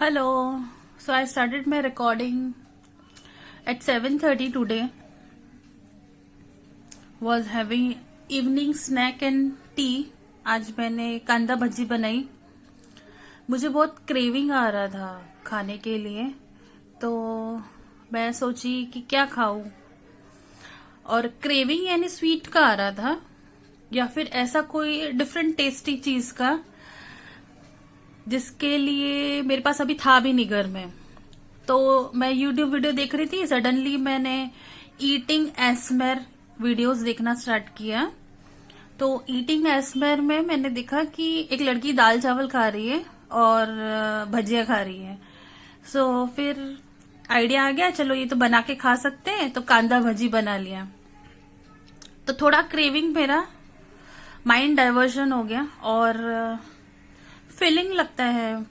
Hello. So I started my recording at 7:30 today. Was having evening snack and tea. आज मैंने कांदा भजी बनाई. मुझे बहुत क्रेविंग आ रहा था खाने के लिए, तो मैं सोची कि क्या खाऊं. और क्रेविंग यानी स्वीट का आ रहा था या फिर ऐसा कोई डिफरेंट टेस्टी चीज का जिसके लिए मेरे पास अभी था भी नहीं घर में. तो मैं यूट्यूब वीडियो देख रही थी. सडनली मैंने ईटिंग एसमेर वीडियोस देखना स्टार्ट किया. तो ईटिंग एसमेर में मैंने देखा कि एक लड़की दाल चावल खा रही है और भजिया खा रही है. सो फिर आइडिया आ गया, चलो ये तो बना के खा सकते हैं, तो कांदा भजी बना लिया. तो थोड़ा क्रेविंग, मेरा माइंड डाइवर्जन हो गया और फीलिंग लगता है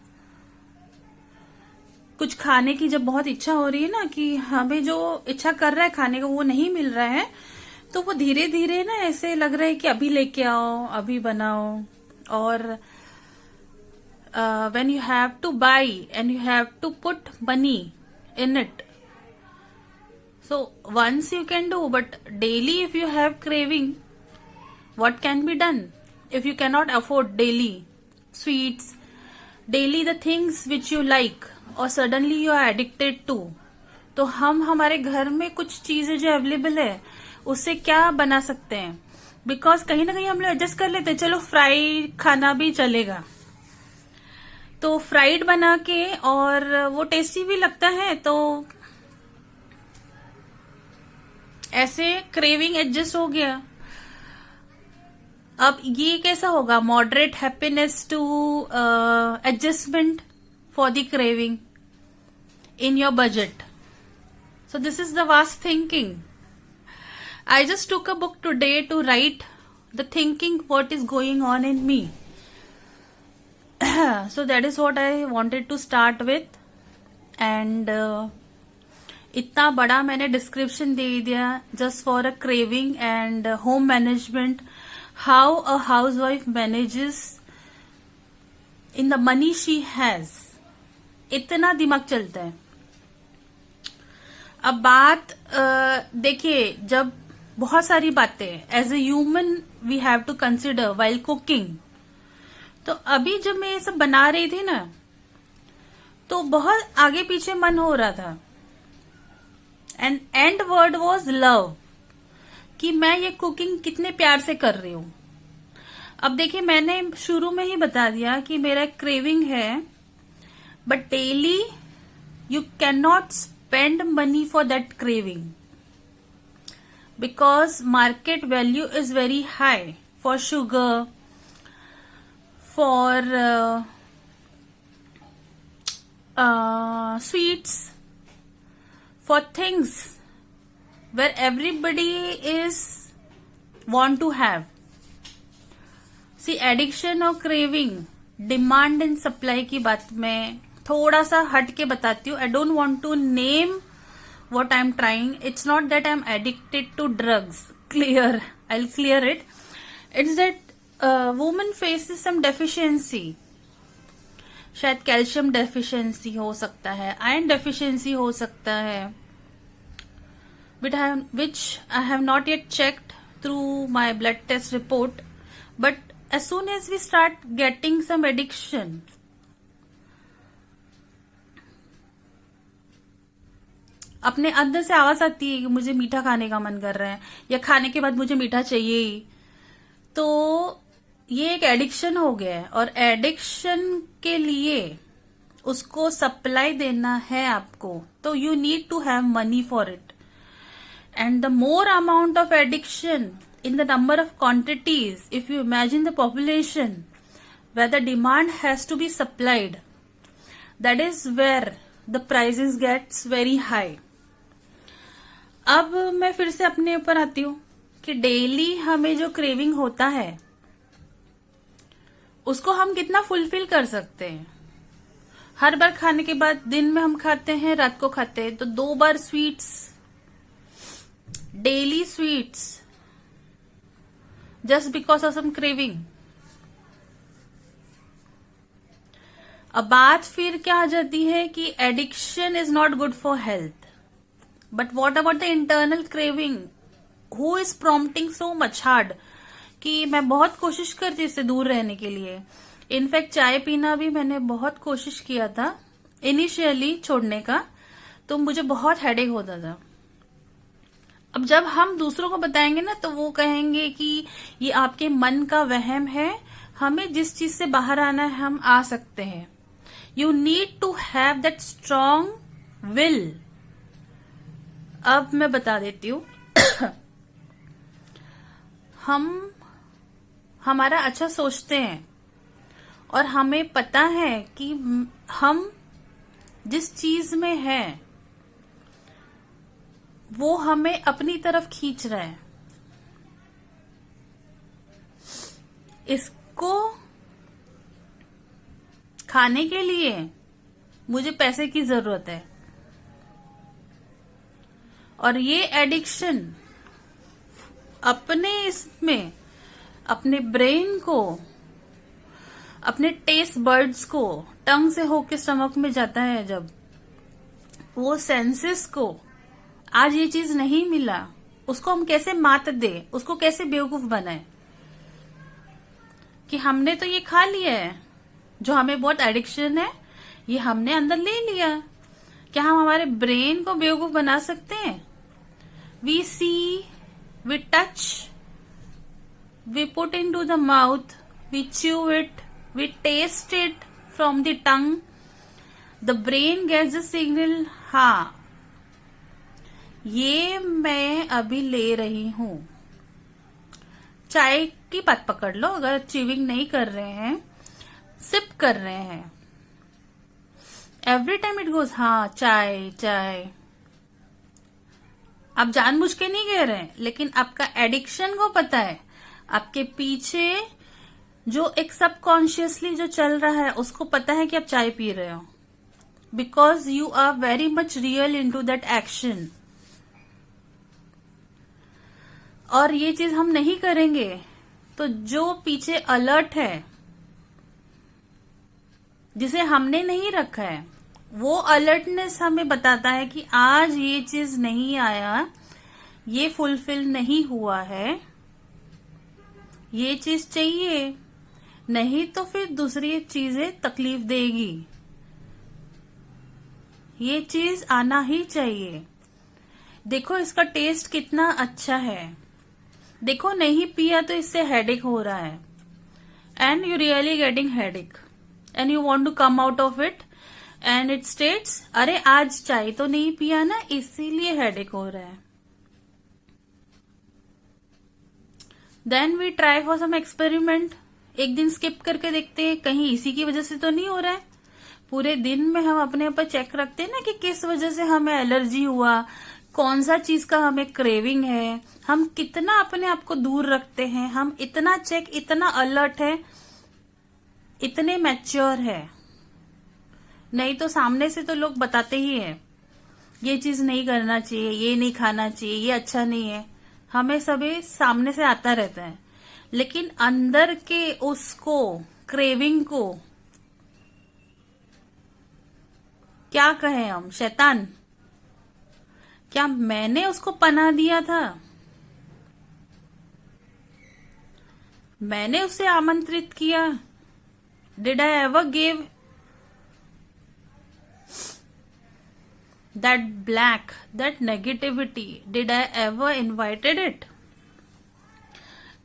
कुछ खाने की. जब बहुत इच्छा हो रही है ना, कि हमें जो इच्छा कर रहा है खाने को वो नहीं मिल रहा है, तो वो धीरे धीरे ना ऐसे लग रहा है कि अभी लेके आओ, अभी बनाओ. और when you have to buy and you have to put money in it, so once you can do, but daily if you have craving, what can be done? If you cannot afford daily sweets, daily the things which you like, or suddenly you are addicted to, तो हम हमारे घर में कुछ चीजें जो available है उससे क्या बना सकते हैं. बिकॉज कहीं ना कहीं हम लोग एडजस्ट कर लेते हैं, चलो फ्राई खाना भी चलेगा, तो फ्राइड बना के, और वो टेस्टी भी लगता है. तो ऐसे क्रेविंग एडजस्ट हो गया. अब ये कैसा होगा? Moderate happiness to adjustment for the craving in your budget. So this is the vast thinking. I just took a book today to write the thinking what is going on in me. So that is what I wanted to start with. And इतना बड़ा मैंने description दे दिया just for a craving and home management, how a housewife manages in the money she has. इतना दिमाग चलता है. अब बात देखिए, जब बहुत सारी बातें as a human we have to consider while cooking. तो अभी जब मैं ये सब बना रही थी ना, तो बहुत आगे पीछे मन हो रहा था. And and word was love, कि मैं ये कुकिंग कितने प्यार से कर रही हूं. अब देखिए, मैंने शुरू में ही बता दिया कि मेरा क्रेविंग है, but daily you can not spend money for that craving, because market value is very high for sugar, for sweets, for things where everybody is want to have. See, addiction और craving, demand and supply की बात मैं थोड़ा सा हट के बताती हूँ. I don't want to name what I'm trying. It's not that I'm addicted to drugs. Clear. I'll clear it. It's that woman faces some deficiency. शायद कैल्शियम डेफिशिएंसी हो सकता है, आयरन डेफिशिएंसी हो सकता है, which I have not yet checked through my blood test report. But as soon as we start getting some addiction, अपने अंदर से आवाज आती है कि मुझे मीठा खाने का मन कर रहा है, या खाने के बाद मुझे मीठा चाहिए ही. तो ये एक एडिक्शन हो गया है, और एडिक्शन के लिए उसको सप्लाई देना है आपको, तो you need to have money for it. And the more amount of addiction in the number of quantities, if you imagine the population where the demand has to be supplied, that is where the prices gets very high. अब मैं फिर से अपने ऊपर आती हूं कि daily हमें जो क्रेविंग होता है उसको हम कितना फुलफिल कर सकते हैं. हर बार खाने के बाद दिन में हम खाते हैं, रात को खाते हैं, तो 2 बार sweets, daily sweets, just because of some craving. अब बात फिर क्या आ जाती है कि addiction is not good for health, but what about the internal craving who is prompting so much hard, कि मैं बहुत कोशिश करती इससे दूर रहने के लिए। इनफैक्ट चाय पीना भी मैंने बहुत कोशिश किया था इनिशियली छोड़ने का, तो मुझे बहुत हेडेक होता था। अब जब हम दूसरों को बताएंगे ना तो वो कहेंगे कि ये आपके मन का वहम है, हमें जिस चीज से बाहर आना है हम आ सकते हैं। You need to have that strong will. अब मैं बता देती हूँ हम हमारा अच्छा सोचते हैं और हमें पता है कि हम जिस चीज में हैं वो हमें अपनी तरफ खींच रहा है। इसको खाने के लिए मुझे पैसे की जरूरत है, और ये एडिक्शन अपने इसमें अपने ब्रेन को, अपने टेस्ट बर्ड्स को टंग से होके स्टमक में जाता है, जब वो सेंसेस को आज ये चीज नहीं मिला, उसको हम कैसे मात दे, उसको कैसे बेवकूफ बनाए कि हमने तो ये खा लिया है, जो हमें बहुत एडिक्शन है ये हमने अंदर ले लिया। क्या हम हमारे ब्रेन को बेवकूफ बना सकते हैं? We see, we touch, we put into the mouth, we chew it, we taste it from the tongue, the brain gets the signal, हाँ ये मैं अभी ले रही हूं। चाय की बात पकड़ लो, अगर च्यूइंग नहीं कर रहे हैं, सिप कर रहे हैं, एवरी टाइम इट गोज हाँ चाय चाय। आप जानबूझ के नहीं कह रहे हैं, लेकिन आपका एडिक्शन को पता है, आपके पीछे जो एक सबकॉन्शियसली जो चल रहा है उसको पता है कि आप चाय पी रहे हो, because you are very much real into that action. और ये चीज हम नहीं करेंगे तो जो पीछे अलर्ट है, जिसे हमने नहीं रखा है, वो अलर्टनेस हमें बताता है कि आज ये चीज नहीं आया, ये फुलफिल नहीं हुआ है, ये चीज चाहिए, नहीं तो फिर दूसरी चीजें तकलीफ देगी, ये चीज आना ही चाहिए। देखो इसका टेस्ट कितना अच्छा है, देखो नहीं पिया तो इससे हेडेक हो रहा है, and you really getting headache and you want to come out of it, and it states अरे आज चाय तो नहीं पिया ना इसीलिए हेडेक हो रहा है। Then we try for some experiment, एक दिन स्किप करके देखते हैं कहीं इसी की वजह से तो नहीं हो रहा है। पूरे दिन में हम अपने ऊपर चेक रखते हैं ना कि किस वजह से हमें एलर्जी हुआ, कौन सा चीज का हमें क्रेविंग है, हम कितना अपने आप को दूर रखते हैं, हम इतना चेक, इतना अलर्ट है, इतने मैच्योर है। नहीं तो सामने से तो लोग बताते ही हैं ये चीज नहीं करना चाहिए, ये नहीं खाना चाहिए, ये अच्छा नहीं है, हमें सभी सामने से आता रहता है, लेकिन अंदर के उसको क्रेविंग को क्या कहें हम, शैतान, क्या मैंने उसको पनाह दिया था? मैंने उसे आमंत्रित किया? Did I ever give that black, that negativity, did I ever invited it?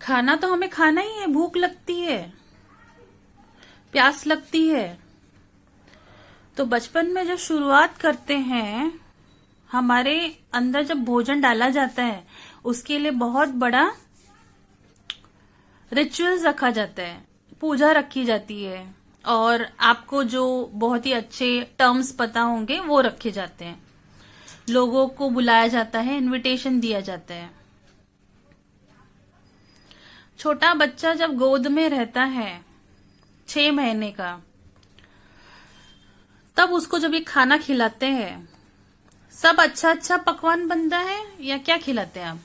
खाना तो हमें खाना ही है, भूख लगती है, प्यास लगती है, तो बचपन में जब शुरुआत करते हैं, हमारे अंदर जब भोजन डाला जाता है उसके लिए बहुत बड़ा रिचुअल्स रखा जाता है, पूजा रखी जाती है, और आपको जो बहुत ही अच्छे टर्म्स पता होंगे वो रखे जाते हैं, लोगों को बुलाया जाता है, इनविटेशन दिया जाता है। छोटा बच्चा जब गोद में रहता है 6 महीने का, तब उसको जब ये खाना खिलाते हैं, सब अच्छा अच्छा पकवान बनता है या क्या खिलाते हैं आप,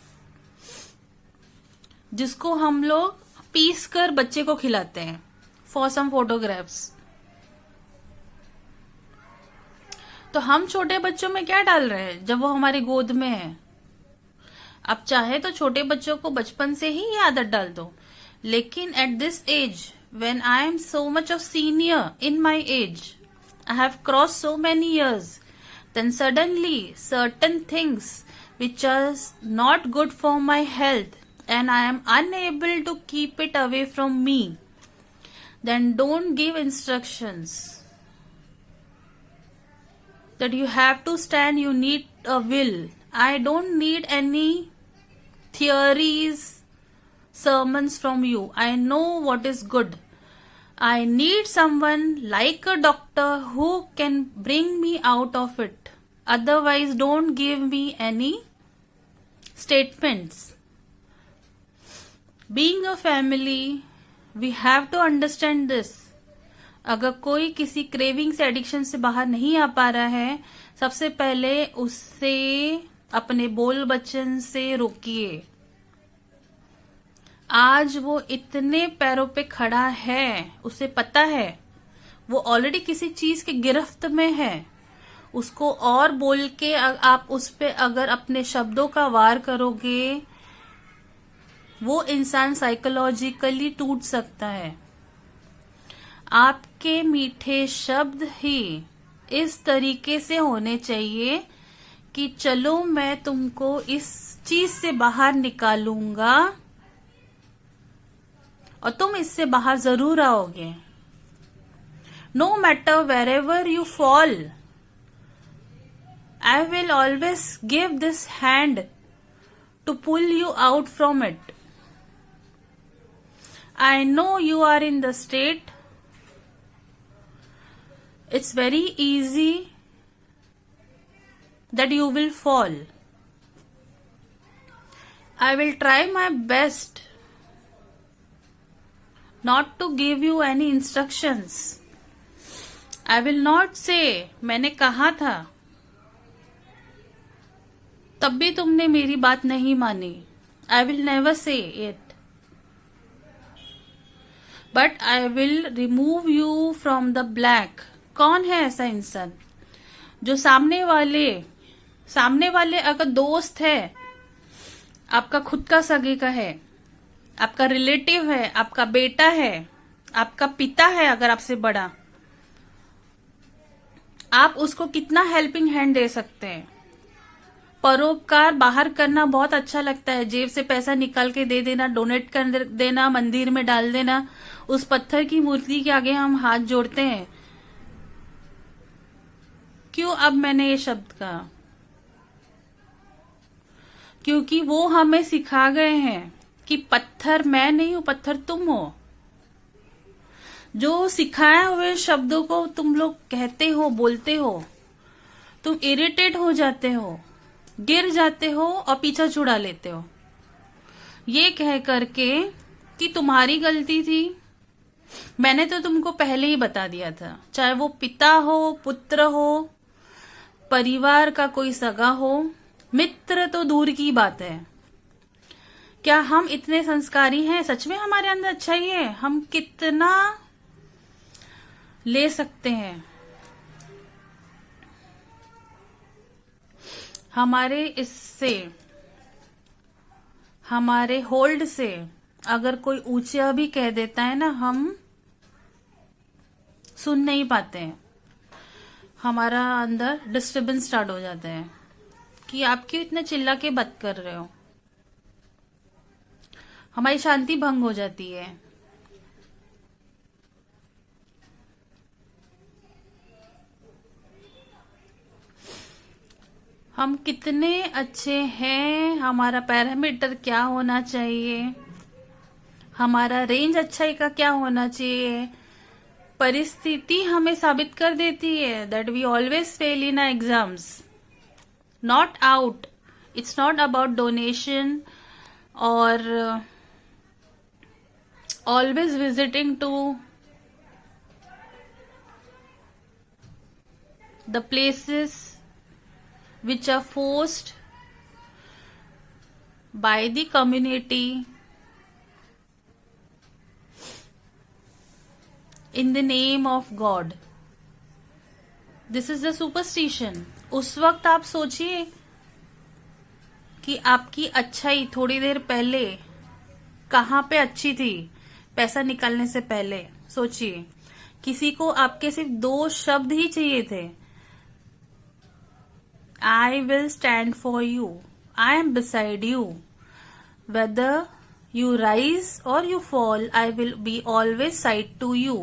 जिसको हम लोग पीस कर बच्चे को खिलाते हैं फॉर सम फोटोग्राफ्स। तो हम छोटे बच्चों में क्या डाल रहे हैं जब वो हमारी गोद में है? अब चाहे तो छोटे बच्चों को बचपन से ही ये आदत डाल दो, लेकिन at this age when I am so much of senior in my age, I have cross so many years, then suddenly certain things which are not good for my health and I am unable to keep it away from me, then don't give instructions that you have to stand, you need a will. I don't need any theories, sermons from you. I know what is good. I need someone like a doctor who can bring me out of it. Otherwise, don't give me any statements. Being a family, we have to understand this. अगर कोई किसी craving से, addiction से बाहर नहीं आ पा रहा है, सबसे पहले उससे अपने बोल बच्चन से रोकिए। आज वो इतने पैरों पे खड़ा है, उसे पता है वो ऑलरेडी किसी चीज के गिरफ्त में है, उसको और बोल के आप उस पे अगर अपने शब्दों का वार करोगे, वो इंसान साइकोलॉजिकली टूट सकता है। आपके मीठे शब्द ही इस तरीके से होने चाहिए कि चलो मैं तुमको इस चीज से बाहर निकालूंगा और तुम इससे बाहर जरूर आओगे। No matter wherever you fall, I will always give this hand to pull you out from it. I know you are in the state. It's very easy that you will fall. I will try my best not to give you any instructions. I will not say, मैंने कहा था तब भी तुमने मेरी बात नहीं मानी. I will never say it, but I will remove you from the black. कौन है ऐसा इंसान जो सामने वाले अगर दोस्त है, आपका खुद का सगे का है, आपका रिलेटिव है, आपका बेटा है, आपका पिता है, अगर आपसे बड़ा, आप उसको कितना हेल्पिंग हैंड दे सकते हैं. परोपकार बाहर करना बहुत अच्छा लगता है. जेब से पैसा निकाल के दे देना, डोनेट कर देना, मंदिर में डाल देना. उस पत्थर की मूर्ति के आगे हम हाथ जोड़ते हैं. क्यों अब मैंने ये शब्द कहा? क्योंकि वो हमें सिखा गए हैं कि पत्थर मैं नहीं हूं, पत्थर तुम हो. जो सिखाए हुए शब्दों को तुम लोग कहते हो, बोलते हो, तुम इरिटेट हो जाते हो, गिर जाते हो और पीछा छुड़ा लेते हो, ये कह करके कि तुम्हारी गलती थी. मैंने तो तुमको पहले ही बता दिया था. चाहे वो पिता हो, पुत्र हो, परिवार का कोई सगा हो, मित्र तो दूर की बात है. क्या हम इतने संस्कारी हैं? सच में हमारे अंदर अच्छाई है? हम कितना ले सकते हैं? हमारे इससे, हमारे होल्ड से अगर कोई ऊंचा भी कह देता है ना, हम सुन नहीं पाते हैं. हमारा अंदर डिस्टर्बेंस स्टार्ट हो जाता है कि आप क्यों इतना चिल्ला के बात कर रहे हो. हमारी शांति भंग हो जाती है. हम कितने अच्छे हैं, हमारा पैरामीटर क्या होना चाहिए, हमारा रेंज अच्छाई का क्या होना चाहिए, परिस्थिति हमें साबित कर देती है that we always fail in exams. Not out, it's not about donation और always visiting to the places which are forced by the community in the name of God. This is the superstition. उस वक्त आप सोचिए कि आपकी अच्छाई थोड़ी देर पहले कहाँ पे अच्छी थी। पैसा निकालने से पहले सोचिए, किसी को आपके सिर्फ 2 शब्द ही चाहिए थे। I will stand for you, I am beside you, whether you rise or you fall, I will be always side to you,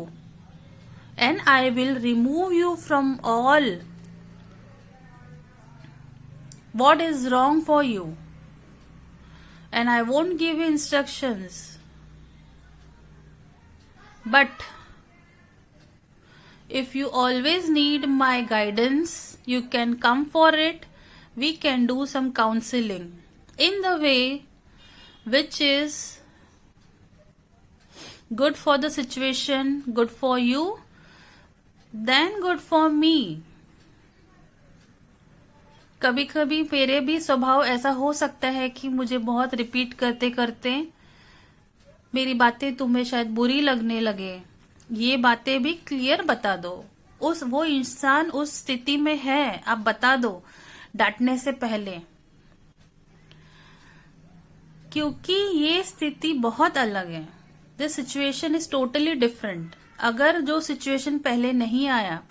and I will remove you from all what is wrong for you, and I won't give you instructions, but if you always need my guidance, you can come for it. We can do some counseling in the way which is good for the situation, good for you, then good for me. कभी कभी मेरे भी स्वभाव ऐसा हो सकता है कि मुझे बहुत रिपीट करते करते मेरी बातें तुम्हें शायद बुरी लगने लगे। ये बातें भी क्लियर बता दो। वो इंसान उस स्थिति में है, आप बता दो डांटने से पहले, क्योंकि ये स्थिति बहुत अलग है। This situation is totally different. अगर जो सिचुएशन पहले नहीं आया,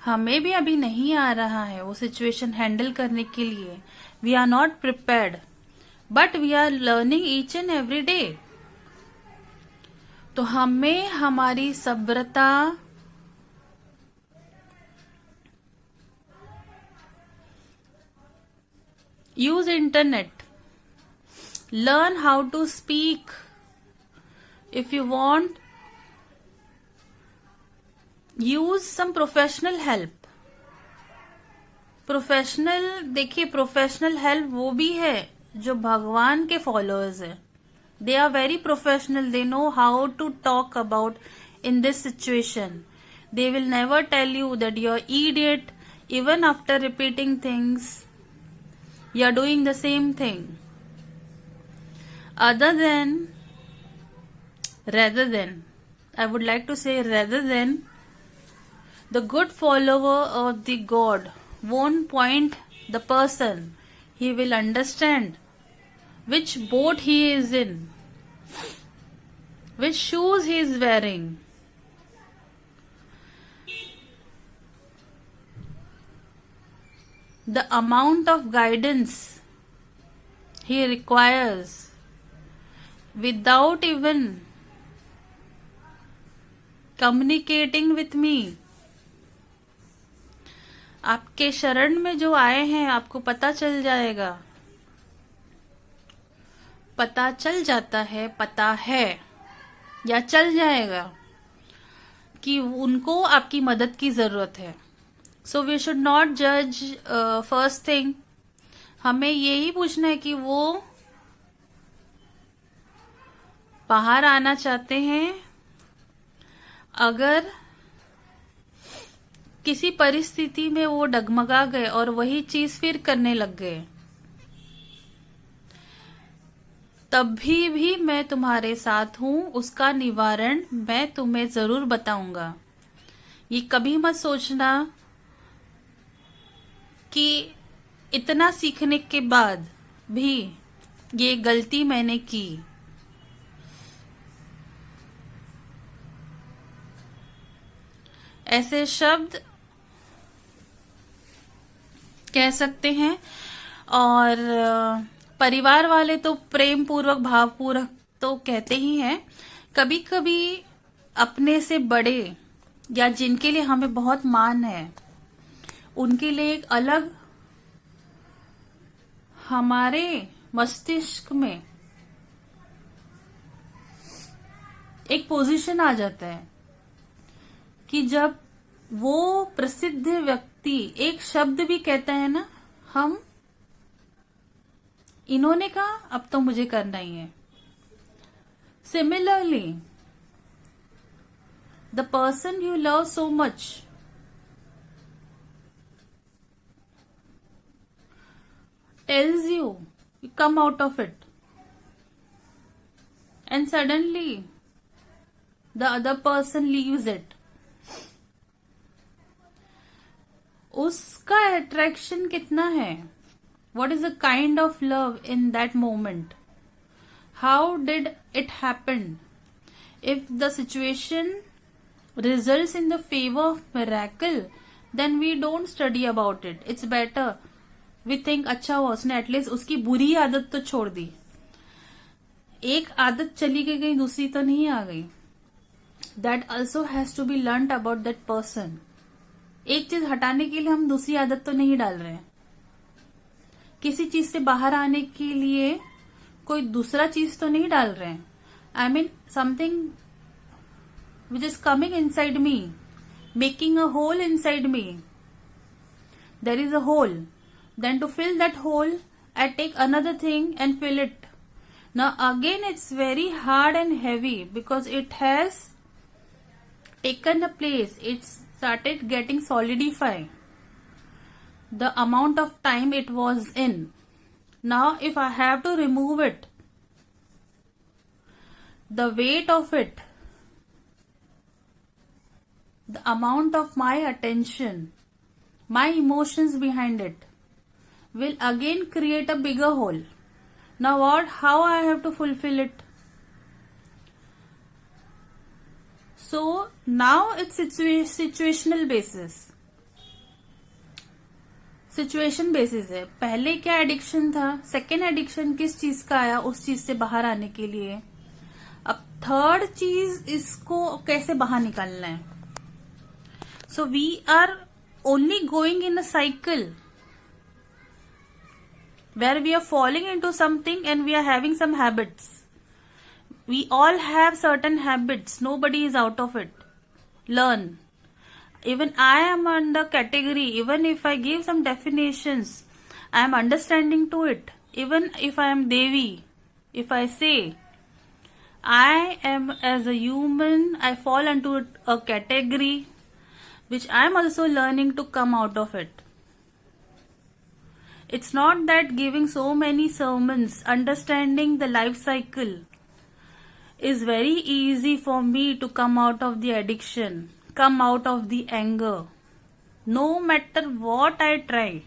हमें भी अभी नहीं आ रहा है वो सिचुएशन हैंडल करने के लिए, we are not prepared, but we are learning each and every day. तो हमें हमारी सब्रता, use internet, learn how to speak. If you want, use some professional help. Professional, देखिए प्रोफेशनल हेल्प वो भी है जो भगवान के फॉलोअर्स है। They are very professional, they know how to talk about in this situation. They will never tell you that you are idiot, even after repeating things you are doing the same thing. rather than, I would like to say rather than, the good follower of the God won't point the person. He will understand which boat he is in, which shoes he is wearing. The amount of guidance he requires without even communicating with me. आपके शरण में जो आए हैं, आपको पता चल जाएगा, पता चल जाता है, पता है या चल जाएगा कि उनको आपकी मदद की जरूरत है। सो वी शुड नॉट जज फर्स्ट थिंग। हमें यही पूछना है कि वो बाहर आना चाहते हैं। अगर किसी परिस्थिति में वो डगमगा गए और वही चीज फिर करने लग गए, तभी भी मैं तुम्हारे साथ हूं, उसका निवारण मैं तुम्हें जरूर बताऊंगा। ये कभी मत सोचना कि इतना सीखने के बाद भी ये गलती मैंने की। ऐसे शब्द कह सकते हैं। और परिवार वाले तो प्रेम पूर्वक, भाव पूर्वक तो कहते ही हैं। कभी कभी अपने से बड़े या जिनके लिए हमें बहुत मान है, उनके लिए एक अलग हमारे मस्तिष्क में एक पोजीशन आ जाता है कि जब वो प्रसिद्ध व्यक्ति एक शब्द भी कहता है ना, हम इन्होंने कहा अब तो मुझे करना ही है। Similarly the person you love so much tells you, you come out of it, and suddenly the other person leaves it. उसका अट्रैक्शन कितना है, what is the kind of love in that moment, how did it happen. If the situation results in the favor of miracle, then we don't study about it. It's better we think अच्छा हुआ उसने at least उसकी बुरी आदत तो छोड़ दी, एक आदत चली गई दूसरी तो नहीं आ गई. That also has to be learnt about that person. एक चीज हटाने के लिए हम दूसरी आदत तो नहीं डाल रहे हैं. किसी चीज से बाहर आने के लिए कोई दूसरा चीज तो नहीं डाल रहे हैं. I mean something which is coming inside me, making a hole inside me. There is a hole. Then to fill that hole, I take another thing and fill it. Now again it's very hard and heavy because it has taken a place. It started getting solidified. The amount of time it was in. Now if I have to remove it, the weight of it, the amount of my attention, my emotions behind it will again create a bigger hole. Now how I have to fulfill it? So now it's situational basis. Situation basis है. पहले क्या addiction था, second addiction किस चीज का आया उस चीज से बाहर आने के लिए, अब थर्ड चीज इसको कैसे बाहर निकालना है. So we are only going in a cycle where we are falling into something and we are having some habits. We all have certain habits. Nobody is out of it. Learn. Even I am under category. Even if I give some definitions, I am understanding to it. Even if I am Devi, if I say I am as a human, I fall into a category which I am also learning to come out of it. It's not that giving so many sermons, understanding the life cycle is very easy for me to come out of the addiction, come out of the anger. No matter what I try.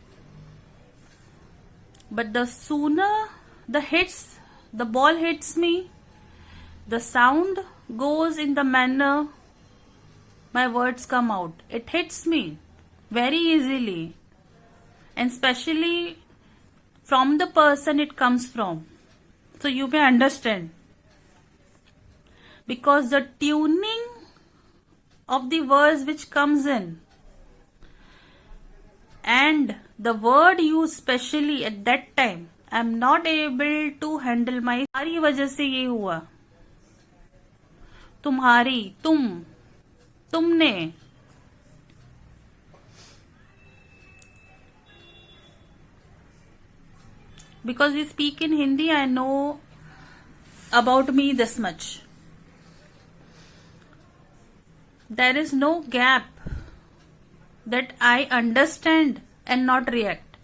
But the sooner the ball hits me, the sound goes in the manner my words come out. It hits me very easily, and especially from the person it comes from. So you may understand, because the tuning of the words which comes in and the word used specially at that time, I am not able to handle my. तुम्हारी वजह से ये हुआ, तुम्हारी, तुमने. Because we speak in Hindi, I know about me this much. There is no gap that I understand and not react.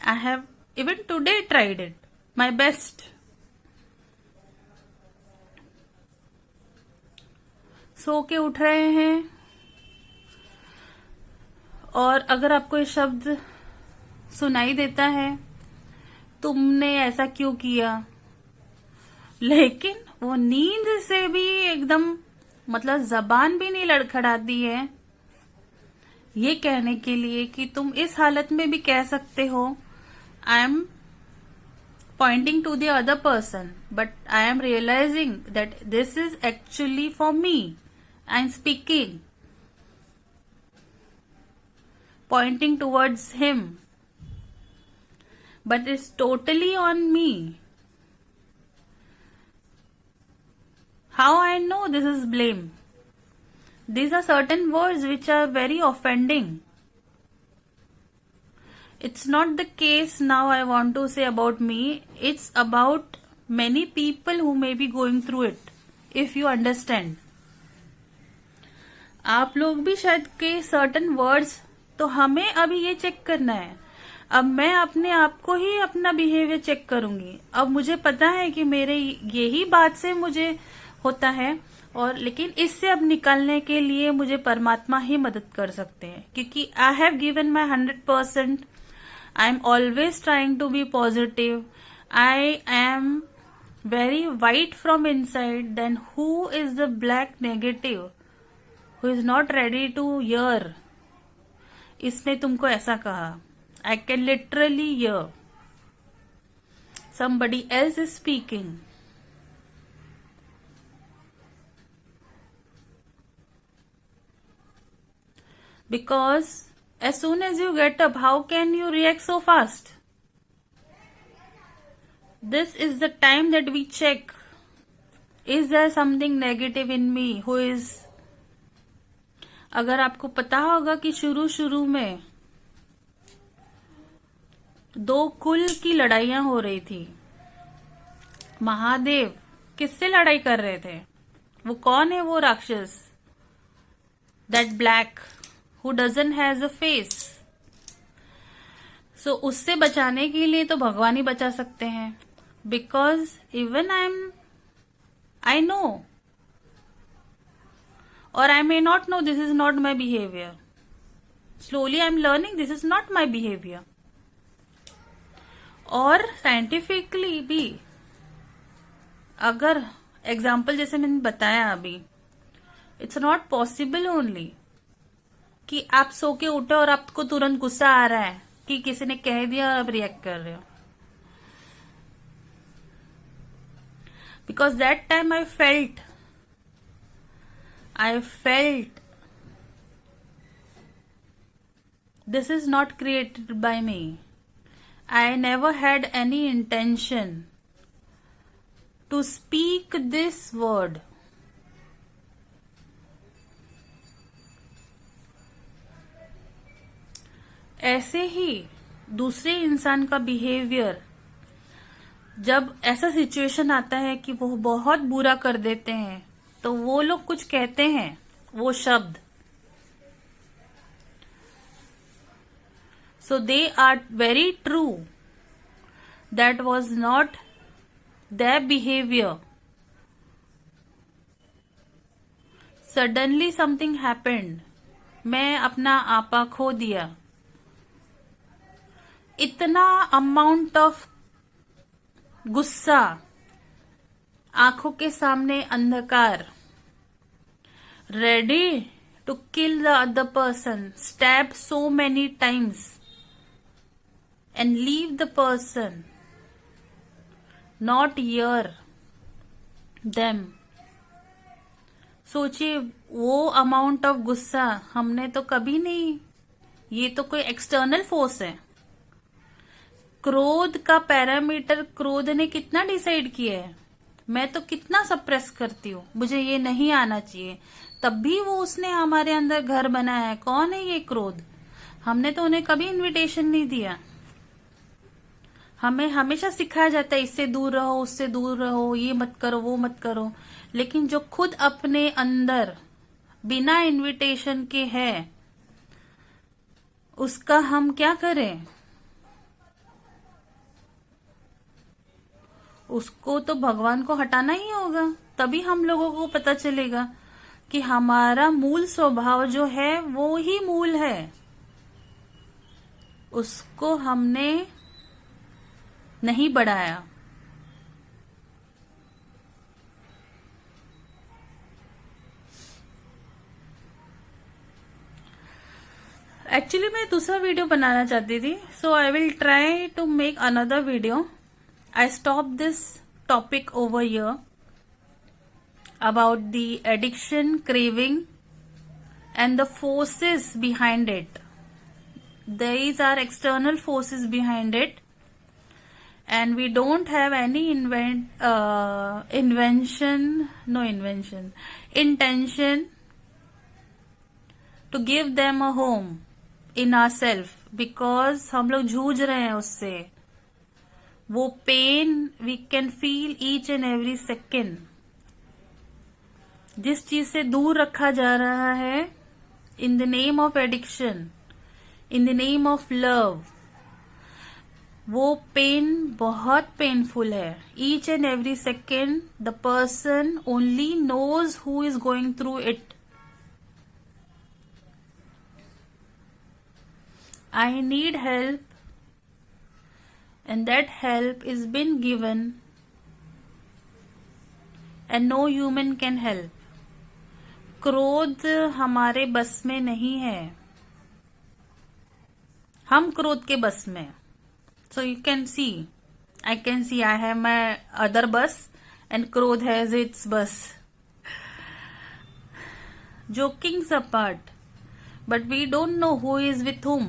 I have even today tried it, my best. सो के उठ रहे हैं और अगर आपको ये शब्द सुनाई देता है, तुमने ऐसा क्यों किया, लेकिन वो नींद से भी एकदम मतलब जबान भी नहीं लड़खड़ाती है ये कहने के लिए कि तुम इस हालत में भी कह सकते हो I am pointing to the other person, but I am realizing that this is actually for me. I am speaking, pointing towards him, but it's totally on me. How I know this is blame? These are certain words which are very offending. It's not the case now I want to say about me. It's about many people who may be going through it. If you understand. आप लोग भी शायद के certain words, तो हमें अभी ये check करना है. अब मैं अपने आप को ही अपना बिहेवियर चेक करूंगी. अब मुझे पता है कि मेरे यही बात से मुझे होता है और लेकिन इससे अब निकलने के लिए मुझे परमात्मा ही मदद कर सकते हैं, क्योंकि I have given my 100%. I am always trying to be positive. I am very white from inside. Then who is the black negative who is not ready to hear? इसने तुमको ऐसा कहा. I can literally hear somebody else is speaking. Because as soon as you get up, how can you react so fast? This is the time that we check, is there something negative in me who is. अगर आपको पता होगा कि शुरू में 2 कुल की लड़ाइयां हो रही थी. महादेव किससे लड़ाई कर रहे थे? वो कौन है वो राक्षस? That black who doesn't has a face. So उससे बचाने के लिए तो भगवान ही बचा सकते हैं. Because even I know, or I may not know, this is not my behavior. Slowly I'm learning this is not my behavior. और साइंटिफिकली भी अगर एग्जाम्पल जैसे मैंने बताया अभी, इट्स नॉट पॉसिबल ओनली कि आप सो के उठे और आपको तुरंत गुस्सा आ रहा है कि किसी ने कह दिया और आप रिएक्ट कर रहे हो. Because that time I felt this is not created by me. I never had any intention to speak this word. ऐसे ही दूसरे इंसान का बिहेवियर, जब ऐसा सिचुएशन आता है कि वो बहुत बुरा कर देते हैं, तो वो लोग कुछ कहते हैं, वो शब्द, so they are very true. That was not their behaviour. Suddenly something happened. मैं अपना आपा खो दिया. इतना अमाउंट ऑफ गुस्सा, आंखों के सामने अंधकार, ready to kill the other person, stab so many times and leave the person, not hear them. सोचिए वो अमाउंट ऑफ गुस्सा हमने तो कभी नहीं. ये तो कोई एक्सटर्नल फोर्स है. क्रोध का पैरामीटर क्रोध ने कितना डिसाइड किया है. मैं तो कितना सप्रेस करती हूँ, मुझे ये नहीं आना चाहिए, तब भी वो उसने हमारे अंदर घर बनाया है. कौन है ये क्रोध? हमने तो उन्हें कभी इनविटेशन नहीं दिया. हमें हमेशा सिखाया जाता है इससे दूर रहो, उससे दूर रहो, ये मत करो, वो मत करो. लेकिन जो खुद अपने अंदर बिना इनविटेशन के है, उसका हम क्या करें? उसको तो भगवान को हटाना ही होगा. तभी हम लोगों को पता चलेगा कि हमारा मूल स्वभाव जो है वो ही मूल है. उसको हमने नहीं बढ़ाया. एक्चुअली मैं दूसरा वीडियो बनाना चाहती थी, so I will try to make another video. I stop this topic over here about the addiction, craving, and the forces behind it. These are external forces behind it, and we don't have any intention to give them a home in ourselves, because हम लोग जूझ रहे हैं उससे. वो pain we can feel each and every second. जिस चीज से दूर रखा जा रहा है, in the name of addiction, in the name of love, वो पेन बहुत पेनफुल है. Each and every second the person only knows who is going through it. I need help, and that help is been given, and no human can help. क्रोध हमारे बस में नहीं है, हम क्रोध के बस में. So you can see, I can see I have my other bus and क्रोध has its bus. Jokings apart, but we don't know who is with whom.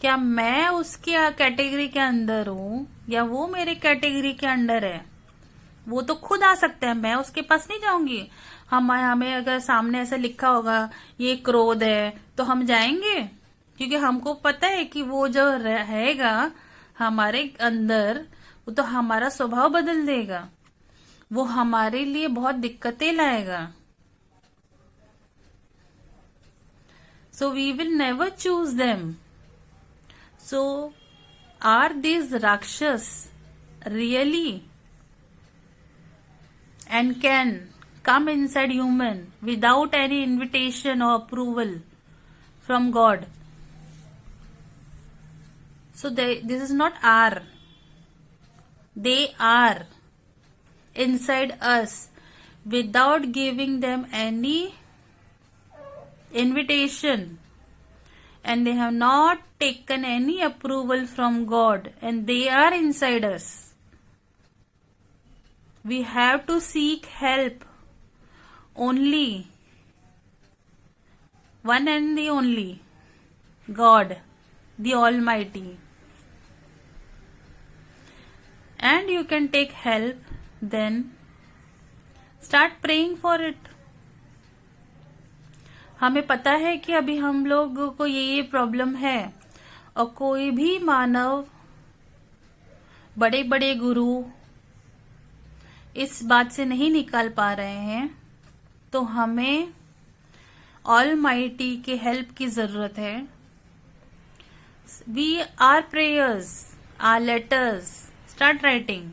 क्या मैं उसके कैटेगरी के अंदर हूं या वो मेरे कैटेगरी के अंदर है, वो तो खुद आ सकता है. मैं उसके पास नहीं जाऊंगी. हमें अगर सामने ऐसा लिखा होगा ये क्रोध है तो हम जाएंगे, क्योंकि हमको पता है कि वो जो रहेगा हमारे अंदर वो तो हमारा स्वभाव बदल देगा, वो हमारे लिए बहुत दिक्कतें लाएगा. So we will never choose them. So, are these Rakshas really and can come inside human without any invitation or approval from God? So, this is not our. They are inside us without giving them any invitation. And they have not taken any approval from God, and they are inside us. We have to seek help only, one and the only, God, the Almighty. And you can take help, then start praying for it. हमें पता है कि अभी हम लोग को ये problem है, और कोई भी मानव, बड़े बड़े गुरु इस बात से नहीं निकाल पा रहे हैं, तो हमें ऑलमाइटी के हेल्प की जरूरत है. We are prayers, are letters, start writing.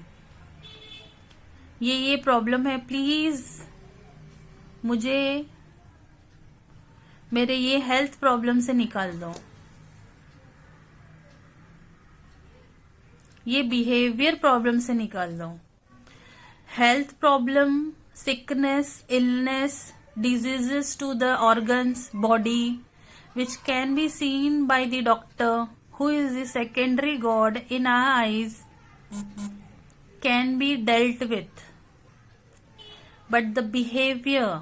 ये प्रॉब्लम है, प्लीज मुझे मेरे ये हेल्थ प्रॉब्लम से निकाल दो, ये बिहेवियर प्रॉब्लम से निकाल दो. Health problem, sickness, illness, diseases to the organs, body, which can be seen by the doctor, who is the secondary God in our eyes, can be dealt with. But the behavior,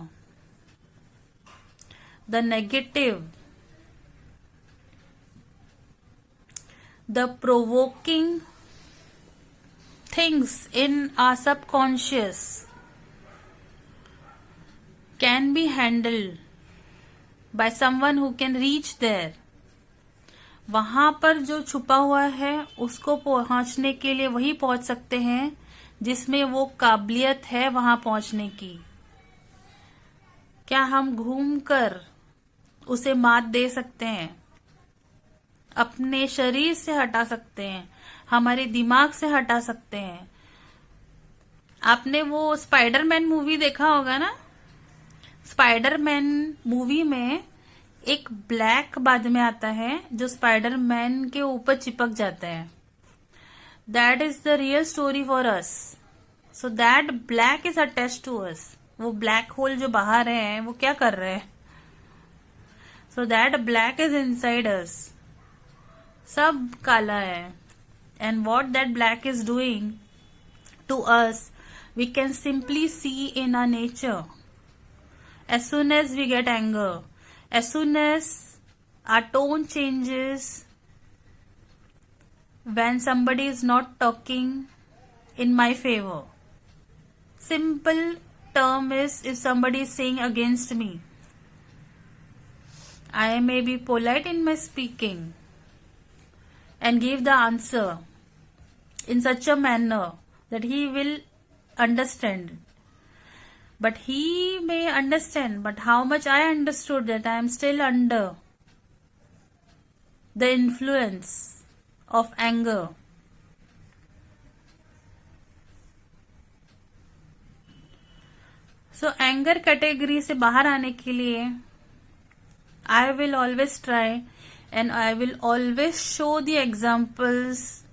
the negative, the provoking things in our subconscious can be handled by someone who can reach there. वहां पर जो छुपा हुआ है उसको पहुंचने के लिए वही पहुंच सकते हैं जिसमें वो काबिलियत है वहां पहुंचने की. क्या हम घूमकर उसे मात दे सकते हैं? अपने शरीर से हटा सकते हैं, हमारे दिमाग से हटा सकते हैं. आपने वो स्पाइडरमैन मूवी देखा होगा ना. स्पाइडरमैन मूवी में एक ब्लैक बाद में आता है जो स्पाइडरमैन के ऊपर चिपक जाता है. That is the real story for us. So that black is attached to us. वो ब्लैक होल जो बाहर है वो क्या कर रहे हैं? So that black is inside us. सब काला है. And what that black is doing to us we can simply see in our nature. As soon as we get anger, as soon as our tone changes, when somebody is not talking in my favor. Simple term is if somebody is saying against me, I may be polite in my speaking and give the answer in such a manner that he will understand. But he may understand, but how much I understood that I am still under the influence of anger. So anger category से बाहर आने के लिए I will always try and I will always show the examples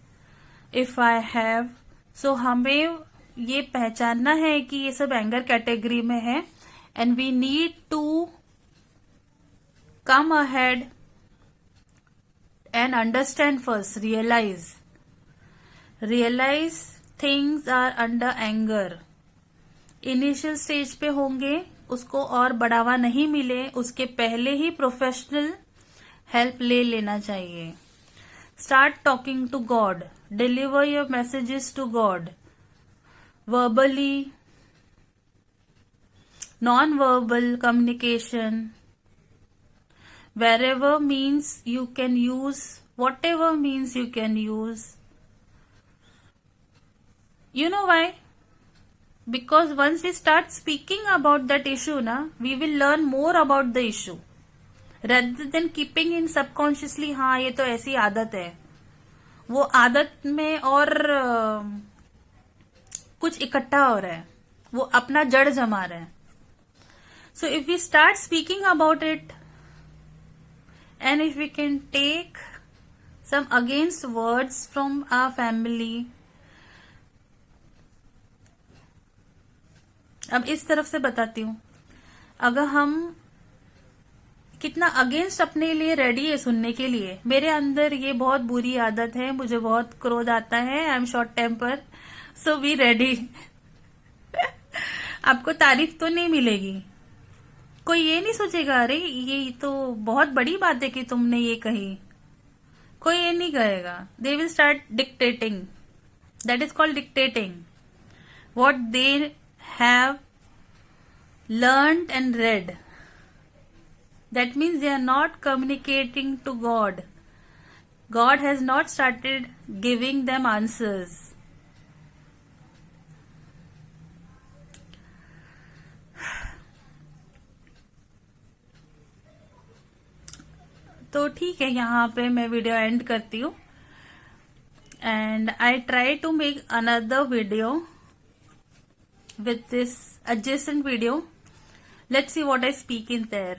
if I have. So हमें ये पहचानना है कि ये सब एंगर कैटेगरी में है and we need to come ahead and understand first, realize things are under anger. Initial stage पे होंगे, उसको और बढ़ावा नहीं मिले उसके पहले ही प्रोफेशनल हेल्प ले लेना चाहिए. Start talking to God, deliver your messages to God verbally, non-verbal communication, wherever means you can use, whatever means you can use. You know why? Because once we start speaking about that issue we will learn more about the issue rather than keeping in subconsciously. हाँ ये तो ऐसी आदत है, वो आदत में और कुछ इकट्ठा हो रहा है, वो अपना जड़ जमा रहा है. So if we start speaking about it and if we can take some against words from our family. अब इस तरफ से बताती हूं, अगर हम कितना अगेंस्ट अपने लिए रेडी है सुनने के लिए. मेरे अंदर ये बहुत बुरी आदत है, मुझे बहुत क्रोध आता है, I am short temper. So be ready. आपको तारीफ तो नहीं मिलेगी, कोई ये नहीं सोचेगा अरे ये तो बहुत बड़ी बात है कि तुमने ये कही, कोई ये नहीं कहेगा. They will start dictating. That is called dictating. What they have learned and read. That means they are not communicating to God. God has not started giving them answers. तो ठीक है, यहाँ पे मैं वीडियो एंड करती हूँ and I try to make another video with this adjacent video. Let's see what I speak in there.